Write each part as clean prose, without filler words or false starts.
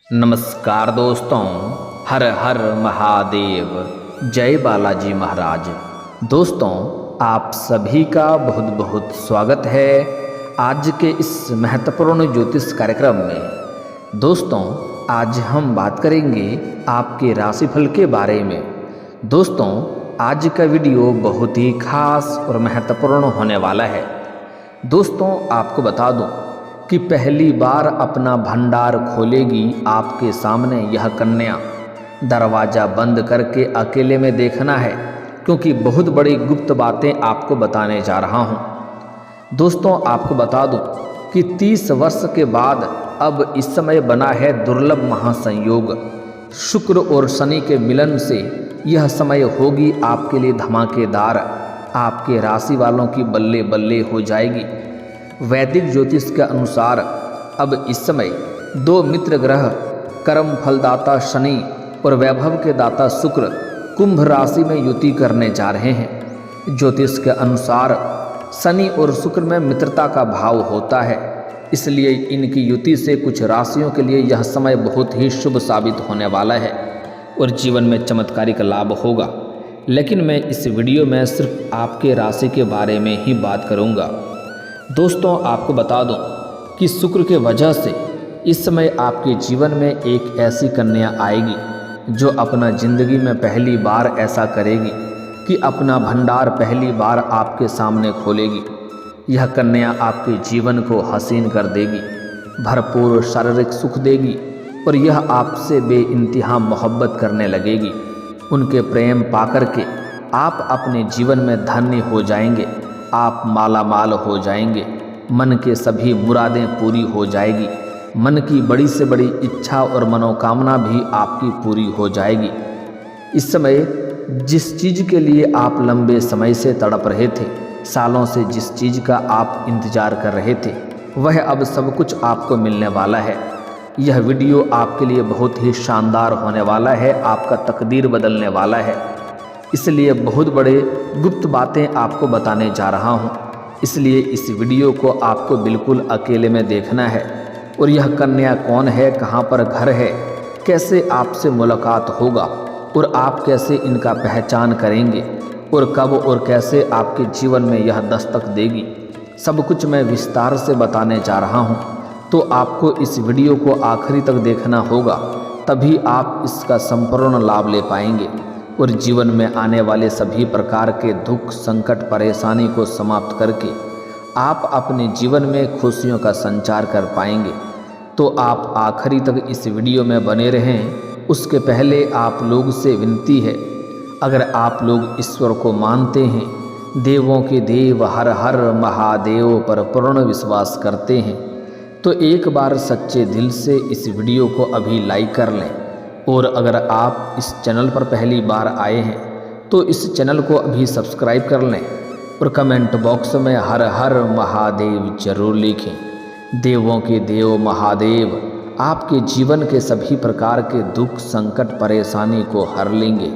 नमस्कार दोस्तों, हर हर महादेव, जय बालाजी महाराज। दोस्तों, आप सभी का बहुत बहुत स्वागत है आज के इस महत्वपूर्ण ज्योतिष कार्यक्रम में। दोस्तों, आज हम बात करेंगे आपके राशिफल के बारे में। दोस्तों, आज का वीडियो बहुत ही खास और महत्वपूर्ण होने वाला है। दोस्तों, आपको बता दूं कि पहली बार अपना भंडार खोलेगी आपके सामने यह कन्या। दरवाज़ा बंद करके अकेले में देखना है, क्योंकि बहुत बड़ी गुप्त बातें आपको बताने जा रहा हूँ। दोस्तों, आपको बता दूँ कि 30 वर्ष के बाद अब इस समय बना है दुर्लभ महासंयोग। शुक्र और शनि के मिलन से यह समय होगी आपके लिए धमाकेदार। आपके राशि वालों की बल्ले बल्ले हो जाएगी। वैदिक ज्योतिष के अनुसार अब इस समय दो मित्र ग्रह कर्म फलदाता शनि और वैभव के दाता शुक्र कुंभ राशि में युति करने जा रहे हैं। ज्योतिष के अनुसार शनि और शुक्र में मित्रता का भाव होता है, इसलिए इनकी युति से कुछ राशियों के लिए यह समय बहुत ही शुभ साबित होने वाला है और जीवन में चमत्कारिक लाभ होगा। लेकिन मैं इस वीडियो में सिर्फ आपके राशि के बारे में ही बात करूंगा। दोस्तों, आपको बता दूं कि शुक्र के वजह से इस समय आपके जीवन में एक ऐसी कन्या आएगी जो अपना जिंदगी में पहली बार ऐसा करेगी कि अपना भंडार पहली बार आपके सामने खोलेगी। यह कन्या आपके जीवन को हसीन कर देगी, भरपूर शारीरिक सुख देगी और यह आपसे बेइंतहा मोहब्बत करने लगेगी। उनके प्रेम पाकर के आप अपने जीवन में धन्य हो जाएंगे। आप माला माल हो जाएंगे। मन के सभी मुरादें पूरी हो जाएगी। मन की बड़ी से बड़ी इच्छा और मनोकामना भी आपकी पूरी हो जाएगी। इस समय जिस चीज़ के लिए आप लंबे समय से तड़प रहे थे, सालों से जिस चीज़ का आप इंतजार कर रहे थे, वह अब सब कुछ आपको मिलने वाला है। यह वीडियो आपके लिए बहुत ही शानदार होने वाला है, आपका तकदीर बदलने वाला है। इसलिए बहुत बड़े गुप्त बातें आपको बताने जा रहा हूँ। इसलिए इस वीडियो को आपको बिल्कुल अकेले में देखना है। और यह कन्या कौन है, कहाँ पर घर है, कैसे आपसे मुलाकात होगा और आप कैसे इनका पहचान करेंगे और कब और कैसे आपके जीवन में यह दस्तक देगी, सब कुछ मैं विस्तार से बताने जा रहा हूँ। तो आपको इस वीडियो को आखिरी तक देखना होगा, तभी आप इसका संपूर्ण लाभ ले पाएंगे और जीवन में आने वाले सभी प्रकार के दुख, संकट, परेशानी को समाप्त करके आप अपने जीवन में खुशियों का संचार कर पाएंगे। तो आप आखिरी तक इस वीडियो में बने रहें। उसके पहले आप लोग से विनती है, अगर आप लोग ईश्वर को मानते हैं, देवों के देव हर हर महादेव पर पूर्ण विश्वास करते हैं, तो एक बार सच्चे दिल से इस वीडियो को अभी लाइक कर लें। और अगर आप इस चैनल पर पहली बार आए हैं तो इस चैनल को अभी सब्सक्राइब कर लें और कमेंट बॉक्स में हर हर महादेव जरूर लिखें। देवों के देव महादेव आपके जीवन के सभी प्रकार के दुख, संकट, परेशानी को हर लेंगे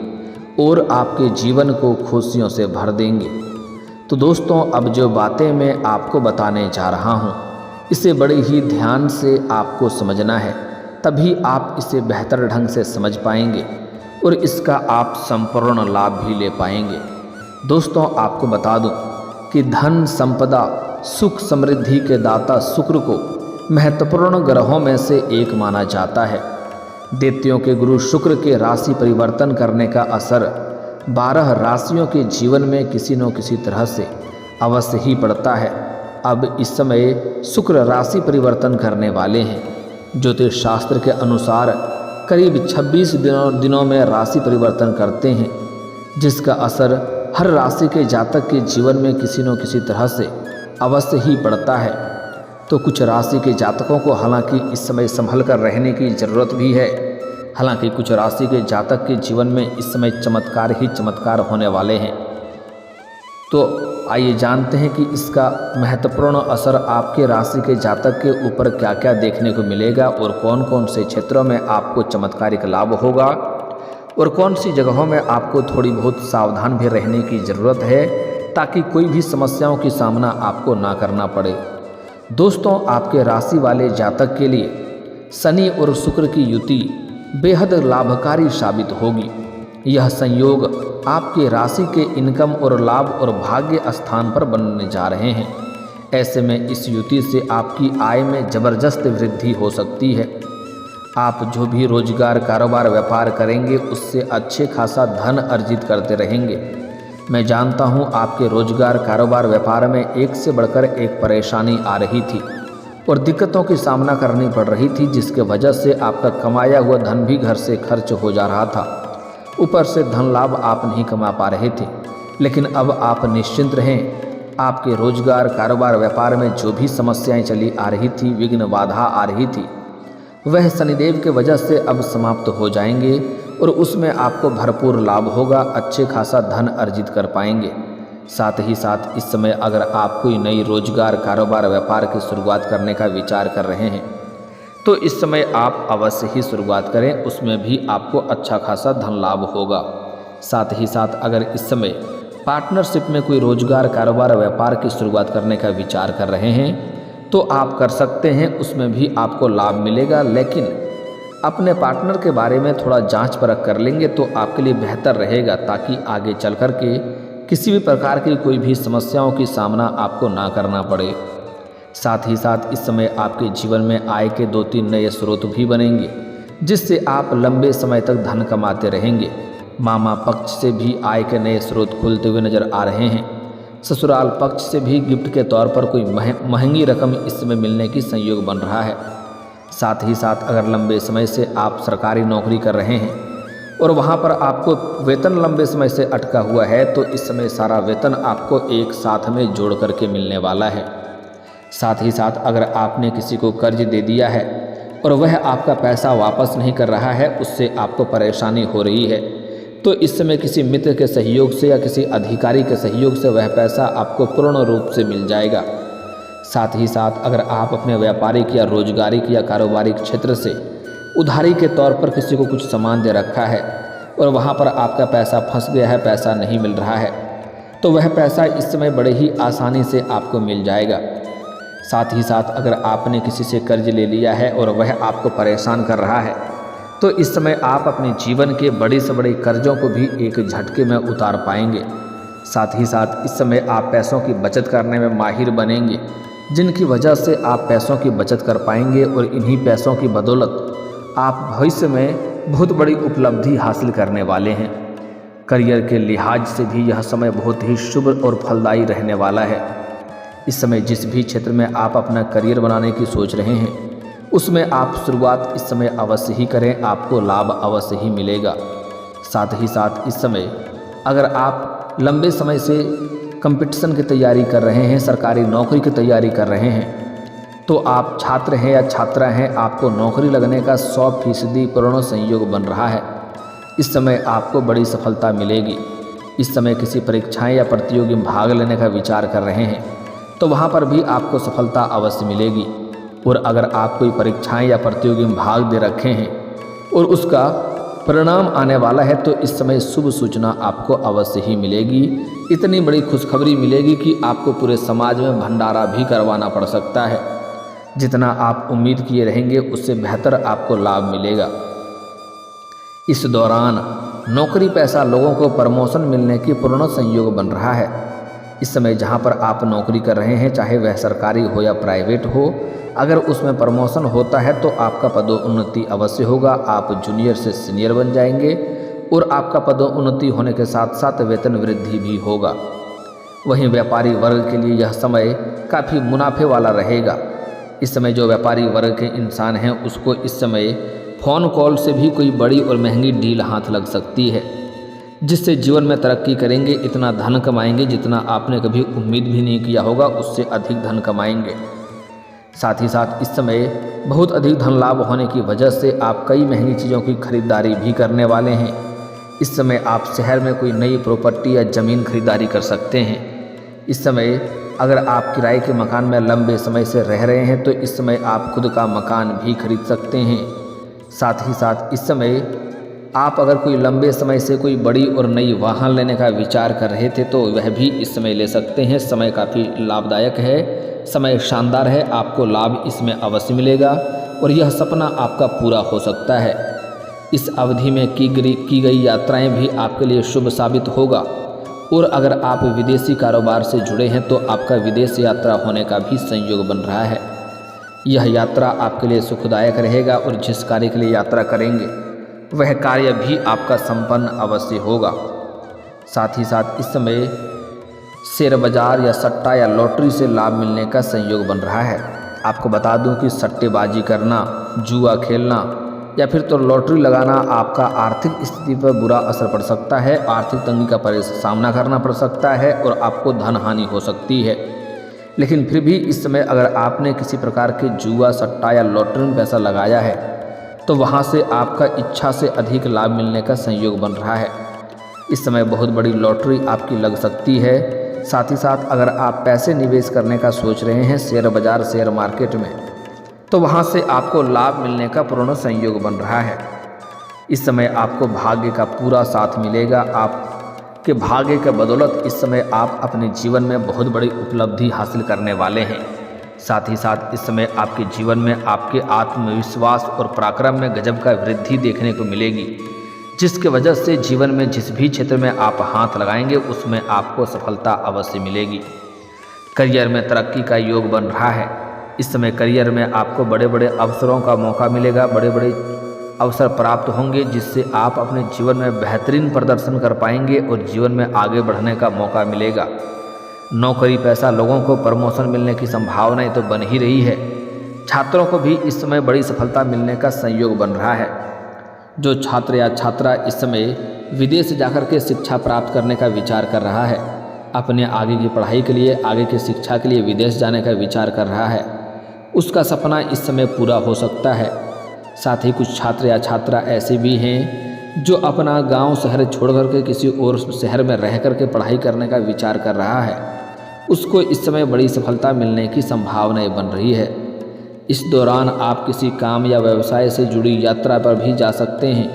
और आपके जीवन को खुशियों से भर देंगे। तो दोस्तों, अब जो बातें मैं आपको बताने जा रहा हूँ, इसे बड़े ही ध्यान से आपको समझना है, तभी आप इसे बेहतर ढंग से समझ पाएंगे और इसका आप संपूर्ण लाभ भी ले पाएंगे। दोस्तों, आपको बता दूं कि धन, संपदा, सुख, समृद्धि के दाता शुक्र को महत्वपूर्ण ग्रहों में से एक माना जाता है। दैत्यों के गुरु शुक्र के राशि परिवर्तन करने का असर 12 राशियों के जीवन में किसी न किसी तरह से अवश्य ही पड़ता है। अब इस समय शुक्र राशि परिवर्तन करने वाले हैं। ज्योतिष शास्त्र के अनुसार करीब 26 दिनों में राशि परिवर्तन करते हैं, जिसका असर हर राशि के जातक के जीवन में किसी न किसी तरह से अवश्य ही पड़ता है। तो कुछ राशि के जातकों को हालांकि इस समय संभल कर रहने की ज़रूरत भी है। हालांकि कुछ राशि के जातक के जीवन में इस समय चमत्कार ही चमत्कार होने वाले हैं। तो आइए जानते हैं कि इसका महत्वपूर्ण असर आपके राशि के जातक के ऊपर क्या क्या देखने को मिलेगा और कौन कौन से क्षेत्रों में आपको चमत्कारिक लाभ होगा और कौन सी जगहों में आपको थोड़ी बहुत सावधान भी रहने की ज़रूरत है, ताकि कोई भी समस्याओं की सामना आपको ना करना पड़े। दोस्तों, आपके राशि वाले जातक के लिए शनि और शुक्र की युति बेहद लाभकारी साबित होगी। यह संयोग आपके राशि के इनकम और लाभ और भाग्य स्थान पर बनने जा रहे हैं। ऐसे में इस युति से आपकी आय में जबरदस्त वृद्धि हो सकती है। आप जो भी रोजगार, कारोबार, व्यापार करेंगे उससे अच्छे खासा धन अर्जित करते रहेंगे। मैं जानता हूँ आपके रोजगार, कारोबार, व्यापार में एक से बढ़कर एक परेशानी आ रही थी और दिक्कतों की सामना करनी पड़ रही थी, जिसके वजह से आपका कमाया हुआ धन भी घर से खर्च हो जा रहा था। ऊपर से धन लाभ आप नहीं कमा पा रहे थे। लेकिन अब आप निश्चिंत रहें। आपके रोजगार, कारोबार, व्यापार में जो भी समस्याएं चली आ रही थी, विघ्न, बाधा आ रही थी, वह शनिदेव के वजह से अब समाप्त हो जाएंगे और उसमें आपको भरपूर लाभ होगा। अच्छे खासा धन अर्जित कर पाएंगे। साथ ही साथ इस समय अगर आप कोई नई रोजगार, कारोबार, व्यापार की शुरुआत करने का विचार कर रहे हैं तो इस समय आप अवश्य ही शुरुआत करें, उसमें भी आपको अच्छा खासा धन लाभ होगा। साथ ही साथ अगर इस समय पार्टनरशिप में कोई रोजगार, कारोबार, व्यापार की शुरुआत करने का विचार कर रहे हैं तो आप कर सकते हैं, उसमें भी आपको लाभ मिलेगा। लेकिन अपने पार्टनर के बारे में थोड़ा जांच परख कर लेंगे तो आपके लिए बेहतर रहेगा, ताकि आगे चल कर के किसी भी प्रकार की कोई भी समस्याओं की सामना आपको ना करना पड़े। साथ ही साथ इस समय आपके जीवन में आय के 2-3 नए स्रोत भी बनेंगे, जिससे आप लंबे समय तक धन कमाते रहेंगे। मामा पक्ष से भी आय के नए स्रोत खुलते हुए नजर आ रहे हैं। ससुराल पक्ष से भी गिफ्ट के तौर पर कोई महंगी रकम इस समय मिलने की संयोग बन रहा है। साथ ही साथ अगर लंबे समय से आप सरकारी नौकरी कर रहे हैं और वहां पर आपको वेतन लंबे समय से अटका हुआ है तो इस समय सारा वेतन आपको एक साथ में जोड़ करके मिलने वाला है। साथ ही साथ अगर आपने किसी को कर्ज दे दिया है और वह आपका पैसा वापस नहीं कर रहा है, उससे आपको परेशानी हो रही है, तो इस समय किसी मित्र के सहयोग से या किसी अधिकारी के सहयोग से वह पैसा आपको पूर्ण रूप से मिल जाएगा। साथ ही साथ अगर आप अपने व्यापारिक या रोजगारिक या कारोबारिक क्षेत्र से उधारी के तौर पर किसी को कुछ सामान दे रखा है और वहाँ पर आपका पैसा फंस गया है, पैसा नहीं मिल रहा है, तो वह पैसा इस समय बड़े ही आसानी से आपको मिल जाएगा। साथ ही साथ अगर आपने किसी से कर्ज ले लिया है और वह आपको परेशान कर रहा है तो इस समय आप अपने जीवन के बड़े से बड़े कर्जों को भी एक झटके में उतार पाएंगे। साथ ही साथ इस समय आप पैसों की बचत करने में माहिर बनेंगे, जिनकी वजह से आप पैसों की बचत कर पाएंगे और इन्हीं पैसों की बदौलत आप भविष्य में बहुत बड़ी उपलब्धि हासिल करने वाले हैं। करियर के लिहाज से भी यह समय बहुत ही शुभ और फलदायी रहने वाला है। इस समय जिस भी क्षेत्र में आप अपना करियर बनाने की सोच रहे हैं उसमें आप शुरुआत इस समय अवश्य ही करें, आपको लाभ अवश्य ही मिलेगा। साथ ही साथ इस समय अगर आप लंबे समय से कंपटीशन की तैयारी कर रहे हैं, सरकारी नौकरी की तैयारी कर रहे हैं, तो आप छात्र हैं या छात्रा हैं, आपको नौकरी लगने का 100% पूर्ण संयोग बन रहा है। इस समय आपको बड़ी सफलता मिलेगी। इस समय किसी परीक्षाएं या प्रतियोगी में भाग लेने का विचार कर रहे हैं तो वहां पर भी आपको सफलता अवश्य मिलेगी। और अगर आप कोई परीक्षाएं या प्रतियोगी में भाग दे रखे हैं और उसका परिणाम आने वाला है तो इस समय शुभ सूचना आपको अवश्य ही मिलेगी। इतनी बड़ी खुशखबरी मिलेगी कि आपको पूरे समाज में भंडारा भी करवाना पड़ सकता है। जितना आप उम्मीद किए रहेंगे उससे बेहतर आपको लाभ मिलेगा। इस दौरान नौकरी पैसा लोगों को प्रमोशन मिलने की पूर्ण संयोग बन रहा है। इस समय जहां पर आप नौकरी कर रहे हैं, चाहे वह सरकारी हो या प्राइवेट हो, अगर उसमें प्रमोशन होता है तो आपका पदोन्नति अवश्य होगा। आप जूनियर से सीनियर बन जाएंगे और आपका पदोन्नति होने के साथ साथ वेतन वृद्धि भी होगा। वहीं व्यापारी वर्ग के लिए यह समय काफ़ी मुनाफे वाला रहेगा। इस समय जो व्यापारी वर्ग के इंसान हैं उसको इस समय फ़ोन कॉल से भी कोई बड़ी और महंगी डील हाथ लग सकती है, जिससे जीवन में तरक्की करेंगे, इतना धन कमाएंगे जितना आपने कभी उम्मीद भी नहीं किया होगा, उससे अधिक धन कमाएंगे। साथ ही साथ इस समय बहुत अधिक धन लाभ होने की वजह से आप कई महंगी चीज़ों की खरीदारी भी करने वाले हैं। इस समय आप शहर में कोई नई प्रॉपर्टी या ज़मीन खरीदारी कर सकते हैं। इस समय अगर आप किराए के मकान में लंबे समय से रह रहे हैं तो इस समय आप खुद का मकान भी खरीद सकते हैं। साथ ही साथ इस समय आप अगर कोई लंबे समय से कोई बड़ी और नई वाहन लेने का विचार कर रहे थे तो वह भी इस समय ले सकते हैं। समय काफ़ी लाभदायक है, समय शानदार है, आपको लाभ इसमें अवश्य मिलेगा। और यह सपना आपका पूरा हो सकता है। इस अवधि में की गई यात्राएं भी आपके लिए शुभ साबित होगा। और अगर आप विदेशी कारोबार से जुड़े हैं तो आपका विदेश यात्रा होने का भी संयोग बन रहा है। यह यात्रा आपके लिए सुखदायक रहेगा और जिस कार्य के लिए यात्रा करेंगे वह कार्य भी आपका संपन्न अवश्य होगा। साथ ही साथ इस समय शेयर बाजार या सट्टा या लॉटरी से लाभ मिलने का संयोग बन रहा है। आपको बता दूं कि सट्टेबाजी करना, जुआ खेलना या फिर तो लॉटरी लगाना आपका आर्थिक स्थिति पर बुरा असर पड़ सकता है, आर्थिक तंगी का सामना करना पड़ सकता है और आपको धन हानि हो सकती है। लेकिन फिर भी इस समय अगर आपने किसी प्रकार के जुआ, सट्टा या लॉटरी में पैसा लगाया है तो वहाँ से आपका इच्छा से अधिक लाभ मिलने का संयोग बन रहा है। इस समय बहुत बड़ी लॉटरी आपकी लग सकती है। साथ ही साथ अगर आप पैसे निवेश करने का सोच रहे हैं शेयर बाजार, शेयर मार्केट में, तो वहाँ से आपको लाभ मिलने का पूर्ण संयोग बन रहा है। इस समय आपको भाग्य का पूरा साथ मिलेगा। आपके भाग्य के बदौलत इस समय आप अपने जीवन में बहुत बड़ी उपलब्धि हासिल करने वाले हैं। साथ ही साथ इस समय आपके जीवन में आपके आत्मविश्वास और पराक्रम में गजब का वृद्धि देखने को मिलेगी, जिसकी वजह से जीवन में जिस भी क्षेत्र में आप हाथ लगाएंगे उसमें आपको सफलता अवश्य मिलेगी। करियर में तरक्की का योग बन रहा है। इस समय करियर में आपको बड़े बड़े अवसरों का मौका मिलेगा, बड़े बड़े अवसर प्राप्त होंगे जिससे आप अपने जीवन में बेहतरीन प्रदर्शन कर पाएंगे और जीवन में आगे बढ़ने का मौका मिलेगा। नौकरी पैसा लोगों को प्रमोशन मिलने की संभावनाएं तो बन ही रही है। छात्रों को भी इस समय बड़ी सफलता मिलने का संयोग बन रहा है। जो छात्र या छात्रा इस समय विदेश जाकर के शिक्षा प्राप्त करने का विचार कर रहा है, अपने आगे की पढ़ाई के लिए, आगे की शिक्षा के लिए विदेश जाने का विचार कर रहा है, उसका सपना इस समय पूरा हो सकता है। साथ ही कुछ छात्र या छात्रा ऐसे भी हैं जो अपना गांव शहर छोड़ करके किसी और शहर में रह करके पढ़ाई करने का विचार कर रहा है, उसको इस समय बड़ी सफलता मिलने की संभावनाएं बन रही है। इस दौरान आप किसी काम या व्यवसाय से जुड़ी यात्रा पर भी जा सकते हैं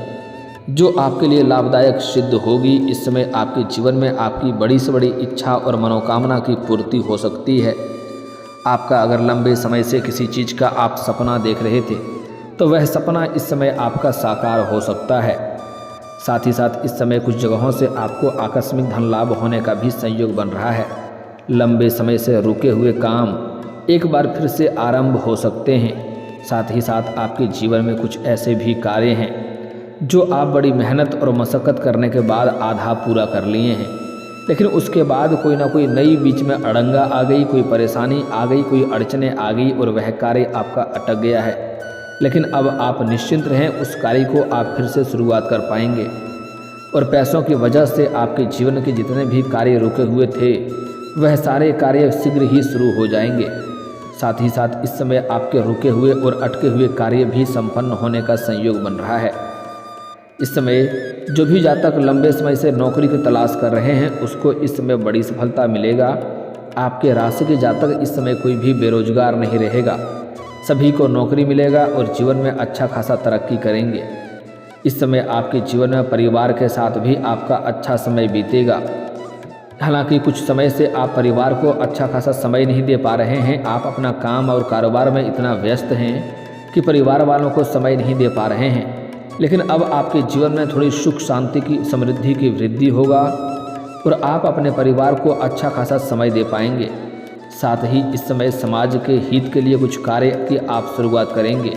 जो आपके लिए लाभदायक सिद्ध होगी। इस समय आपके जीवन में आपकी बड़ी से बड़ी इच्छा और मनोकामना की पूर्ति हो सकती है। आपका अगर लंबे समय से किसी चीज़ का आप सपना देख रहे थे तो वह सपना इस समय आपका साकार हो सकता है। साथ ही साथ इस समय कुछ जगहों से आपको आकस्मिक धन लाभ होने का भी संयोग बन रहा है। लंबे समय से रुके हुए काम एक बार फिर से आरंभ हो सकते हैं। साथ ही साथ आपके जीवन में कुछ ऐसे भी कार्य हैं जो आप बड़ी मेहनत और मशक्क़त करने के बाद आधा पूरा कर लिए हैं, लेकिन उसके बाद कोई ना कोई नई बीच में अड़ंगा आ गई, कोई परेशानी आ गई, कोई अड़चने आ गई और वह कार्य आपका अटक गया है। लेकिन अब आप निश्चिंत रहें, उस कार्य को आप फिर से शुरुआत कर पाएंगे और पैसों की वजह से आपके जीवन के जितने भी कार्य रुके हुए थे वह सारे कार्य शीघ्र ही शुरू हो जाएंगे। साथ ही साथ इस समय आपके रुके हुए और अटके हुए कार्य भी संपन्न होने का संयोग बन रहा है। इस समय जो भी जातक लंबे समय से नौकरी की तलाश कर रहे हैं उसको इस समय बड़ी सफलता मिलेगा। आपके राशि के जातक इस समय कोई भी बेरोजगार नहीं रहेगा, सभी को नौकरी मिलेगा और जीवन में अच्छा खासा तरक्की करेंगे। इस समय आपके जीवन में परिवार के साथ भी आपका अच्छा समय बीतेगा। हालांकि कुछ समय से आप परिवार को अच्छा खासा समय नहीं दे पा रहे हैं, आप अपना काम और कारोबार में इतना व्यस्त हैं कि परिवार वालों को समय नहीं दे पा रहे हैं। लेकिन अब आपके जीवन में थोड़ी सुख शांति की, समृद्धि की वृद्धि होगा और आप अपने परिवार को अच्छा खासा समय दे पाएंगे। साथ ही इस समय समाज के हित के लिए कुछ कार्य की आप शुरुआत करेंगे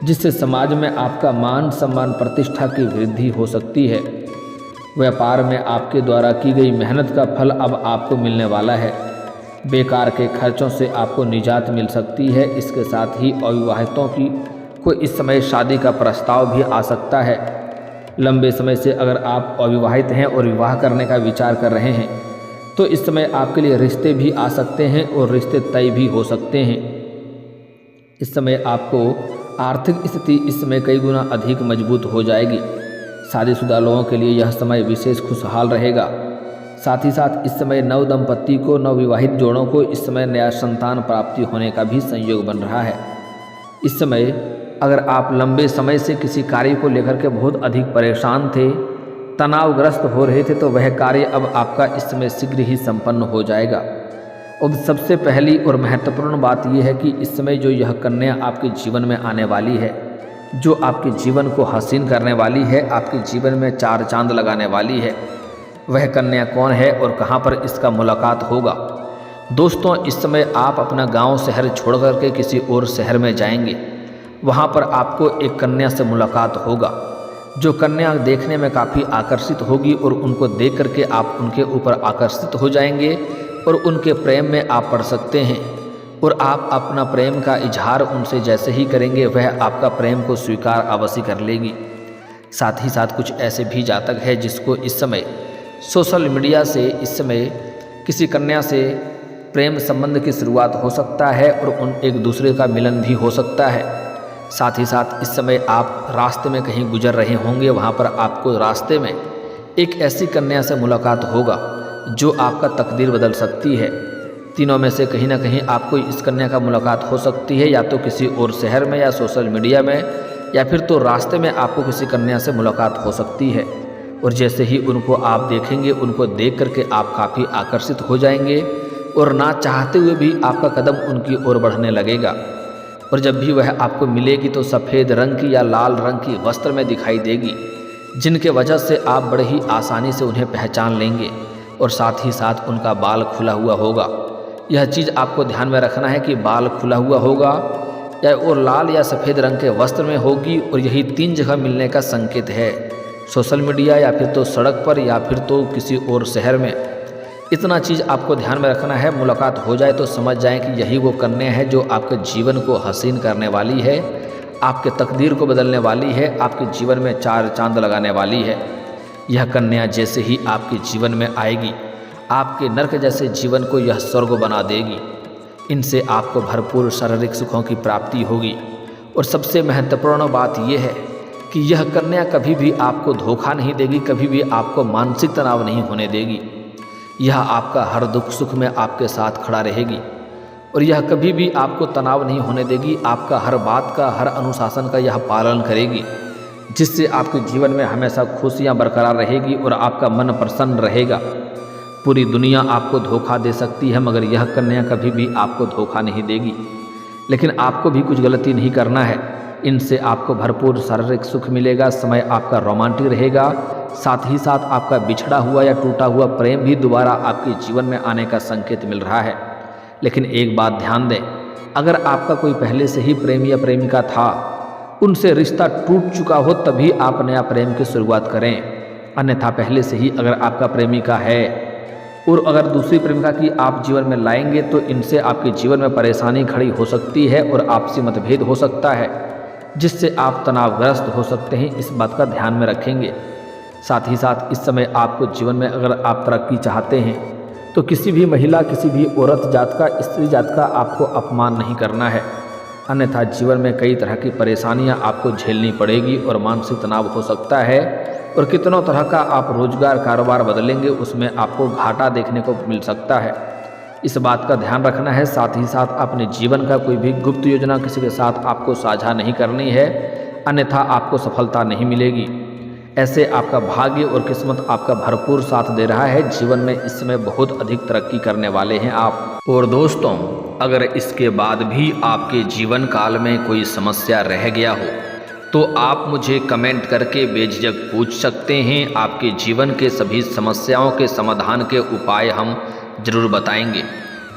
जिससे समाज में आपका मान सम्मान, प्रतिष्ठा की वृद्धि हो सकती है। व्यापार में आपके द्वारा की गई मेहनत का फल अब आपको मिलने वाला है। बेकार के खर्चों से आपको निजात मिल सकती है। इसके साथ ही अविवाहितों को इस समय शादी का प्रस्ताव भी आ सकता है। लंबे समय से अगर आप अविवाहित हैं और विवाह करने का विचार कर रहे हैं तो इस समय आपके लिए रिश्ते भी आ सकते हैं और रिश्ते तय भी हो सकते हैं। इस समय आपको आर्थिक स्थिति इस समय कई गुना अधिक मजबूत हो जाएगी। शादीशुदा लोगों के लिए यह समय विशेष खुशहाल रहेगा। साथ ही साथ इस समय नव दंपत्ति को, नवविवाहित जोड़ों को इस समय नया संतान प्राप्ति होने का भी संयोग बन रहा है। इस समय अगर आप लंबे समय से किसी कार्य को लेकर के बहुत अधिक परेशान थे, तनावग्रस्त हो रहे थे, तो वह कार्य अब आपका इस समय शीघ्र ही संपन्न हो जाएगा। अब सबसे पहली और महत्वपूर्ण बात यह है कि इस समय जो यह कन्या आपके जीवन में आने वाली है, जो आपके जीवन को हसीन करने वाली है, आपके जीवन में चार चांद लगाने वाली है, वह कन्या कौन है और कहाँ पर इसका मुलाकात होगा। दोस्तों, इस समय आप अपना गांव शहर छोड़ करके किसी और शहर में जाएंगे। वहाँ पर आपको एक कन्या से मुलाकात होगा, जो कन्या देखने में काफ़ी आकर्षित होगी और उनको देख करके आप उनके ऊपर आकर्षित हो जाएंगे और उनके प्रेम में आप पड़ सकते हैं। और आप अपना प्रेम का इजहार उनसे जैसे ही करेंगे, वह आपका प्रेम को स्वीकार अवश्य कर लेगी। साथ ही साथ कुछ ऐसे भी जातक है जिसको इस समय सोशल मीडिया से इस समय किसी कन्या से प्रेम संबंध की शुरुआत हो सकता है और उन एक दूसरे का मिलन भी हो सकता है। साथ ही साथ इस समय आप रास्ते में कहीं गुजर रहे होंगे, वहाँ पर आपको रास्ते में एक ऐसी कन्या से मुलाकात होगा जो आपका तकदीर बदल सकती है। तीनों में से कहीं ना कहीं आपको इस कन्या का मुलाकात हो सकती है, या तो किसी और शहर में या सोशल मीडिया में, या फिर तो रास्ते में आपको किसी कन्या से मुलाकात हो सकती है। और जैसे ही उनको आप देखेंगे, उनको देख करके आप काफ़ी आकर्षित हो जाएंगे और ना चाहते हुए भी आपका कदम उनकी ओर बढ़ने लगेगा। और जब भी वह आपको मिलेगी तो सफ़ेद रंग की या लाल रंग की वस्त्र में दिखाई देगी, जिनके वजह से आप बड़े ही आसानी से उन्हें पहचान लेंगे। और साथ ही साथ उनका बाल खुला हुआ होगा। यह चीज़ आपको ध्यान में रखना है कि बाल खुला हुआ होगा या और लाल या सफ़ेद रंग के वस्त्र में होगी, और यही 3 जगह मिलने का संकेत है, सोशल मीडिया या फिर तो सड़क पर या फिर तो किसी और शहर में। इतना चीज़ आपको ध्यान में रखना है। मुलाकात हो जाए तो समझ जाएं कि यही वो कन्या है जो आपके जीवन को हसीन करने वाली है, आपके तकदीर को बदलने वाली है, आपके जीवन में चार चांद लगाने वाली है। यह कन्या जैसे ही आपके जीवन में आएगी, आपके नर्क जैसे जीवन को यह स्वर्ग बना देगी। इनसे आपको भरपूर शारीरिक सुखों की प्राप्ति होगी। और सबसे महत्वपूर्ण बात यह है कि यह कन्या कभी भी आपको धोखा नहीं देगी, कभी भी आपको मानसिक तनाव नहीं होने देगी। यह आपका हर दुख सुख में आपके साथ खड़ा रहेगी और यह कभी भी आपको तनाव नहीं होने देगी। आपका हर बात का, हर अनुशासन का यह पालन करेगी, जिससे आपके जीवन में हमेशा खुशियां बरकरार रहेगी और आपका मन प्रसन्न रहेगा। पूरी दुनिया आपको धोखा दे सकती है, मगर यह कन्या कभी भी आपको धोखा नहीं देगी। लेकिन आपको भी कुछ गलती नहीं करना है। इनसे आपको भरपूर शारीरिक सुख मिलेगा, समय आपका रोमांटिक रहेगा। साथ ही साथ आपका बिछड़ा हुआ या टूटा हुआ प्रेम भी दोबारा आपके जीवन में आने का संकेत मिल रहा है। लेकिन एक बात ध्यान दें, अगर आपका कोई पहले से ही प्रेमी या प्रेमिका था, उनसे रिश्ता टूट चुका हो, तभी आप नया प्रेम की शुरुआत करें। अन्यथा पहले से ही अगर आपका प्रेमिका है और अगर दूसरी प्रेमिका की आप जीवन में लाएंगे तो इनसे आपके जीवन में परेशानी खड़ी हो सकती है और आपसी मतभेद हो सकता है, जिससे आप तनावग्रस्त हो सकते हैं। इस बात का ध्यान में रखेंगे। साथ ही साथ इस समय आपको जीवन में अगर आप तरक्की चाहते हैं तो किसी भी महिला, किसी भी औरत जात का, स्त्री जात का आपको अपमान नहीं करना है। अन्यथा जीवन में कई तरह की परेशानियां आपको झेलनी पड़ेगी और मानसिक तनाव हो सकता है। और कितनों तरह का आप रोजगार कारोबार बदलेंगे, उसमें आपको घाटा देखने को मिल सकता है। इस बात का ध्यान रखना है। साथ ही साथ अपने जीवन का कोई भी गुप्त योजना किसी के साथ आपको साझा नहीं करनी है, अन्यथा आपको सफलता नहीं मिलेगी। ऐसे आपका भाग्य और किस्मत आपका भरपूर साथ दे रहा है। जीवन में इस समय बहुत अधिक तरक्की करने वाले हैं आप। और दोस्तों, अगर इसके बाद भी आपके जीवन काल में कोई समस्या रह गया हो तो आप मुझे कमेंट करके बेझिझक पूछ सकते हैं। आपके जीवन के सभी समस्याओं के समाधान के उपाय हम जरूर बताएंगे।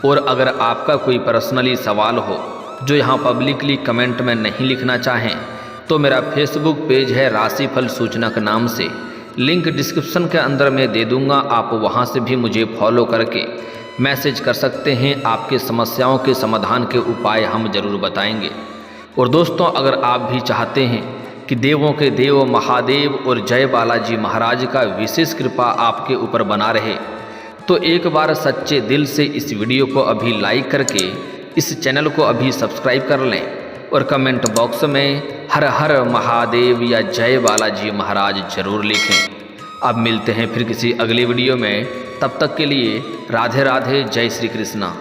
और अगर आपका कोई पर्सनली सवाल हो जो यहाँ पब्लिकली कमेंट में नहीं लिखना चाहें, तो मेरा फेसबुक पेज है राशिफल सूचनक नाम से, लिंक डिस्क्रिप्शन के अंदर मैं दे दूंगा। आप वहां से भी मुझे फॉलो करके मैसेज कर सकते हैं। आपके समस्याओं के समाधान के उपाय हम जरूर बताएंगे। और दोस्तों, अगर आप भी चाहते हैं कि देवों के देव महादेव और जय बालाजी महाराज का विशेष कृपा आपके ऊपर बना रहे, तो एक बार सच्चे दिल से इस वीडियो को अभी लाइक करके इस चैनल को अभी सब्सक्राइब कर लें और कमेंट बॉक्स में हर हर महादेव या जय बालाजी महाराज जरूर लिखें। अब मिलते हैं फिर किसी अगली वीडियो में। तब तक के लिए राधे राधे, जय श्री कृष्णा।